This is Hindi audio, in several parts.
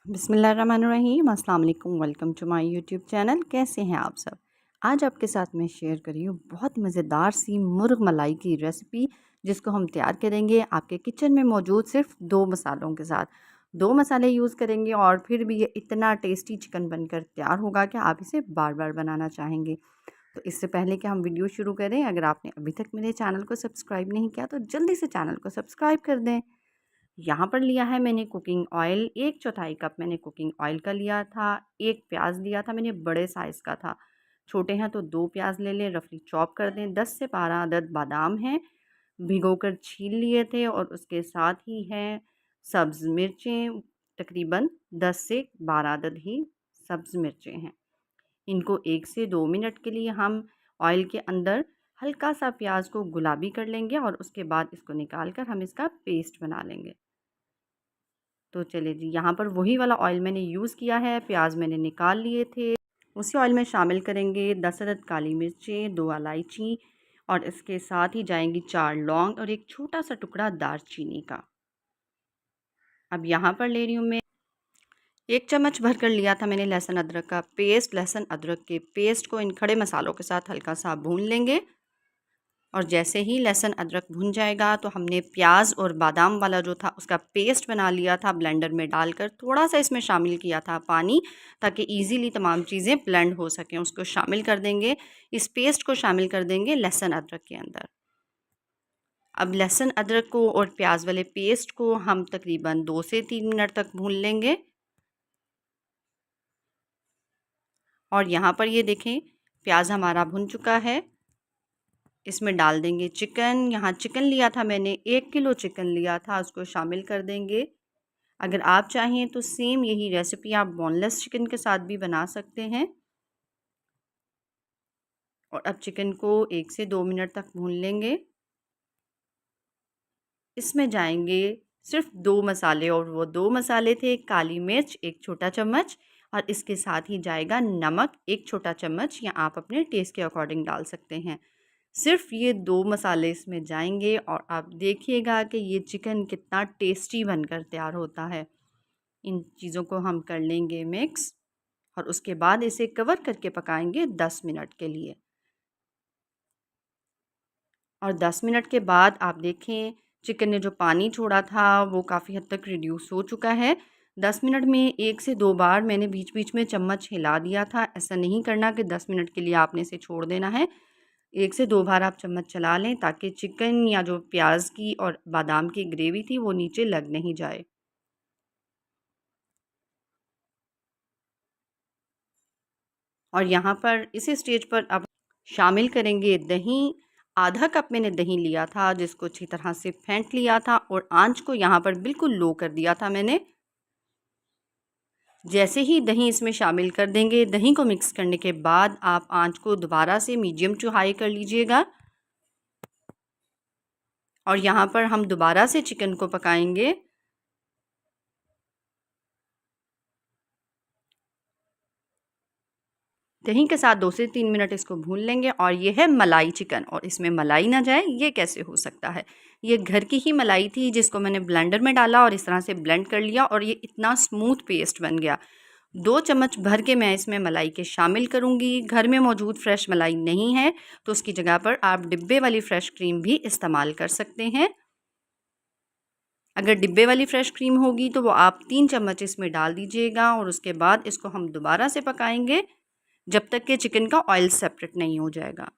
बिस्मिल्लाहिर्रहमानिर्रहीम अस्सलाम वालेकुम। Welcome to my YouTube channel. कैसे हैं आप सब? आज आपके साथ मैं शेयर कर रही हूँ बहुत मज़ेदार सी मुर्ग मलाई की रेसिपी, जिसको हम तैयार करेंगे आपके किचन में मौजूद सिर्फ 2 मसालों के साथ। 2 मसाले यूज़ करेंगे और फिर भी ये इतना टेस्टी चिकन बनकर तैयार होगा कि आप इसे बार-बार बनाना चाहेंगे। तो इससे पहले कि हम वीडियो शुरू करें, अगर आपने अभी तक मेरे चैनल को सब्सक्राइब नहीं किया तो जल्दी से चैनल को सब्सक्राइब कर दें। यहाँ पर लिया है मैंने कुकिंग ऑयल, 1/4 कप मैंने कुकिंग ऑयल का लिया था। 1 प्याज लिया था मैंने, बड़े साइज़ का था। छोटे हैं तो 2 प्याज ले लें, रफली चॉप कर दें। 10 से 12 अदद बादाम हैं, भिगोकर छील लिए थे। और उसके साथ ही हैं सब्ज़ मिर्चें, तकरीबन 10 से 12 अदद ही सब्ज़ मिर्चें हैं। इनको 1 से 2 मिनट के लिए हम ऑयल के अंदर हल्का सा प्याज को गुलाबी कर लेंगे और उसके बाद इसको निकाल कर हम इसका पेस्ट बना लेंगे। तो चलिए जी, यहाँ पर वही वाला ऑयल मैंने यूज़ किया है। प्याज मैंने निकाल लिए थे। उसी ऑयल में शामिल करेंगे 10 अदद काली मिर्चें, 2 इलायची और इसके साथ ही जाएंगी 4 लौंग और एक छोटा सा टुकड़ा दालचीनी का। अब यहाँ पर ले रही हूँ मैं 1 चम्मच भर कर लिया था मैंने लहसुन अदरक का पेस्ट। लहसुन अदरक के पेस्ट को इन खड़े मसालों के साथ हल्का सा भून लेंगे। और जैसे ही लहसुन अदरक भुन जाएगा तो हमने प्याज और बादाम वाला जो था उसका पेस्ट बना लिया था, ब्लेंडर में डालकर थोड़ा सा इसमें शामिल किया था पानी, ताकि इजीली तमाम चीज़ें ब्लेंड हो सकें। उसको शामिल कर देंगे, इस पेस्ट को शामिल कर देंगे लहसुन अदरक के अंदर। अब लहसुन अदरक को और प्याज वाले पेस्ट को हम तकरीबन 2 से 3 मिनट तक भून लेंगे। और यहाँ पर ये देखें, प्याज हमारा भुन चुका है। इसमें डाल देंगे चिकन। यहाँ चिकन लिया था मैंने, 1 किलो चिकन लिया था, उसको शामिल कर देंगे। अगर आप चाहें तो सेम यही रेसिपी आप बोनलेस चिकन के साथ भी बना सकते हैं। और अब चिकन को 1 से 2 मिनट तक भून लेंगे। इसमें जाएंगे सिर्फ 2 मसाले, और वो 2 मसाले थे काली मिर्च 1 छोटा चम्मच, और इसके साथ ही जाएगा नमक 1 छोटा चम्मच, या आप अपने टेस्ट के अकॉर्डिंग डाल सकते हैं। सिर्फ ये 2 मसाले इसमें जाएंगे और आप देखिएगा कि ये चिकन कितना टेस्टी बनकर तैयार होता है। इन चीज़ों को हम कर लेंगे मिक्स और उसके बाद इसे कवर करके पकाएंगे 10 मिनट के लिए। और 10 मिनट के बाद आप देखें, चिकन ने जो पानी छोड़ा था वो काफ़ी हद तक रिड्यूस हो चुका है। 10 मिनट में 1 से 2 बार मैंने बीच-बीच में चम्मच हिला दिया था। ऐसा नहीं करना कि 10 मिनट के लिए आपने इसे छोड़ देना है। 1 से 2 बार आप चम्मच चला लें, ताकि चिकन या जो प्याज की और बादाम की ग्रेवी थी वो नीचे लग नहीं जाए। और यहाँ पर इस स्टेज पर अब शामिल करेंगे दही। आधा कप मैंने दही लिया था, जिसको अच्छी तरह से फेंट लिया था और आंच को यहाँ पर बिल्कुल लो कर दिया था मैंने। जैसे ही दही इसमें शामिल कर देंगे, दही को मिक्स करने के बाद आप आंच को दोबारा से मीडियम टू हाई कर लीजिएगा। और यहाँ पर हम दोबारा से चिकन को पकाएंगे। दही के साथ 2 से 3 मिनट इसको भून लेंगे। और ये है मलाई चिकन, और इसमें मलाई ना जाए ये कैसे हो सकता है। ये घर की ही मलाई थी, जिसको मैंने ब्लेंडर में डाला और इस तरह से ब्लेंड कर लिया और ये इतना स्मूथ पेस्ट बन गया। 2 चम्मच भर के मैं इसमें मलाई के शामिल करूँगी। घर में मौजूद फ्रेश मलाई नहीं है तो उसकी जगह पर आप डिब्बे वाली फ़्रेश क्रीम भी इस्तेमाल कर सकते हैं। अगर डिब्बे वाली फ़्रेश क्रीम होगी तो वो आप 3 चम्मच इसमें डाल दीजिएगा, और उसके बाद इसको हम दोबारा से पकाएंगे जब तक कि चिकन का ऑयल सेपरेट नहीं हो जाएगा।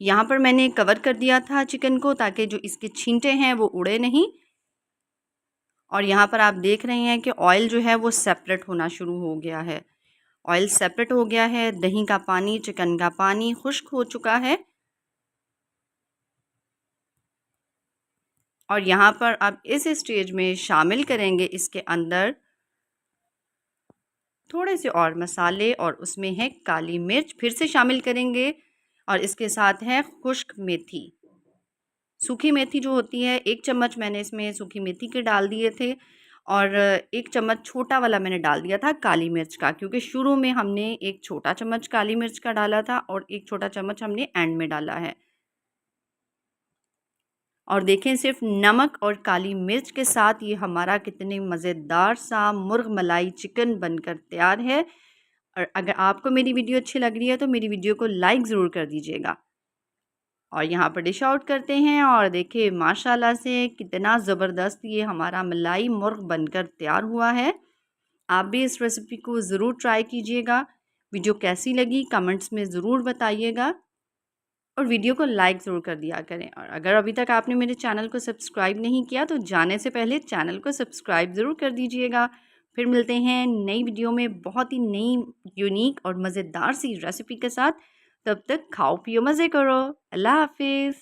यहाँ पर मैंने कवर कर दिया था चिकन को, ताकि जो इसके छींटे हैं वो उड़े नहीं। और यहाँ पर आप देख रहे हैं कि ऑयल जो है वो सेपरेट होना शुरू हो गया है। ऑयल सेपरेट हो गया है, दही का पानी, चिकन का पानी खुश्क हो चुका है। और यहाँ पर अब इस स्टेज में शामिल करेंगे इसके अंदर थोड़े से और मसाले, और उसमें है काली मिर्च फिर से शामिल करेंगे। और इसके साथ है खुश्क मेथी, सूखी मेथी जो होती है, 1 चम्मच मैंने इसमें सूखी मेथी के डाल दिए थे। और 1 चम्मच छोटा वाला मैंने डाल दिया था काली मिर्च का, क्योंकि शुरू में हमने 1 छोटा चम्मच काली मिर्च का डाला था और 1 छोटा चम्मच हमने एंड में डाला है। और देखें सिर्फ नमक और काली मिर्च के साथ ये हमारा कितने मज़ेदार सा मुर्ग मलाई चिकन बनकर तैयार है। और अगर आपको मेरी वीडियो अच्छी लग रही है तो मेरी वीडियो को लाइक ज़रूर कर दीजिएगा। और यहाँ पर डिश आउट करते हैं और देखिए माशाल्लाह से कितना ज़बरदस्त ये हमारा मलाई मुर्ग बनकर तैयार हुआ है। आप भी इस रेसिपी को ज़रूर ट्राई कीजिएगा। वीडियो कैसी लगी कमेंट्स में ज़रूर बताइएगा और वीडियो को लाइक ज़रूर कर दिया करें। और अगर अभी तक आपने मेरे चैनल को सब्सक्राइब नहीं किया तो जाने से पहले चैनल को सब्सक्राइब ज़रूर कर दीजिएगा। फिर मिलते हैं नई वीडियो में बहुत ही नई यूनिक और मज़ेदार सी रेसिपी के साथ। तब तक खाओ पियो मज़े करो। अल्लाह हाफिज़।